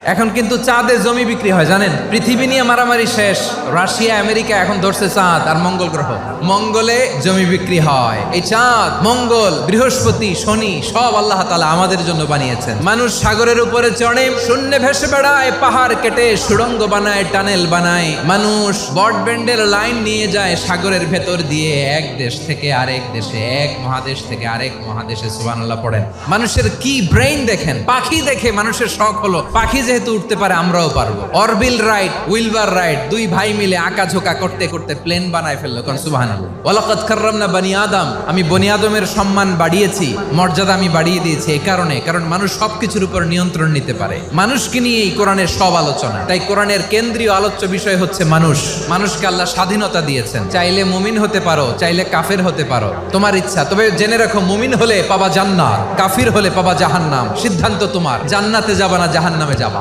এখন কিন্তু চাঁদে জমি বিক্রি হয় জানেন, পৃথিবী নিয়ে মারামারি শেষ। রাশিয়া আমেরিকা এখন ধরছে চাঁদ আর মঙ্গল গ্রহ। মঙ্গলে জমি বিক্রি হয়। এই চাঁদ, মঙ্গল, বৃহস্পতি, শনি সব আল্লাহ তাআলা আমাদের জন্য বানিয়েছেন। মানুষ সাগরের উপরে চড়ে, শূন্যে ভেসে বেড়ায়, পাহাড় কেটে সুড়ঙ্গ বানায়, টানেল বানায়। মানুষ ব্রডব্যান্ডের লাইন নিয়ে যায় সাগরের ভেতর দিয়ে, এক দেশ থেকে আরেক দেশে, এক মহাদেশ থেকে আরেক মহাদেশে। সুবহানাল্লাহ পড়েন। মানুষের কি ব্রেইন দেখেন। পাখি দেখে মানুষের শখ হলো পাখি যেহেতু উঠতে পারে আমরাও পারবো। অরবিল রাইট, উইলবার রাইট দুই ভাই মিলে আঁকাঝোঁকা করতে করতে প্লেন বানায় ফেললো। কারণ সুবহানাল্লাহ। ওয়ালাকাদ কাররামনা বনি আদম, আমি বনি আদমের সম্মান বাড়িয়েছি, মর্যাদা আমি বাড়িয়ে দিয়েছি এই কারণে, কারণ মানুষ সবকিছুর উপর নিয়ন্ত্রণ নিতে পারে। মানুষকে নিয়ে এই কোরআনের সব আলোচনা। তাই কোরআনের কেন্দ্রীয় আলোচ্য বিষয় হচ্ছে মানুষ। মানুষকে আল্লাহ স্বাধীনতা দিয়েছেন। চাইলে মুমিন হতে পারো, চাইলে কাফের হতে পারো, তোমার ইচ্ছা। তবে জেনে রাখো, মুমিন হলে পাবা জান্নাত, কাফির হলে পাবা জাহান্নাম। সিদ্ধান্ত তোমার, জান্নাতে যাবা না জাহান্নামে যাবা।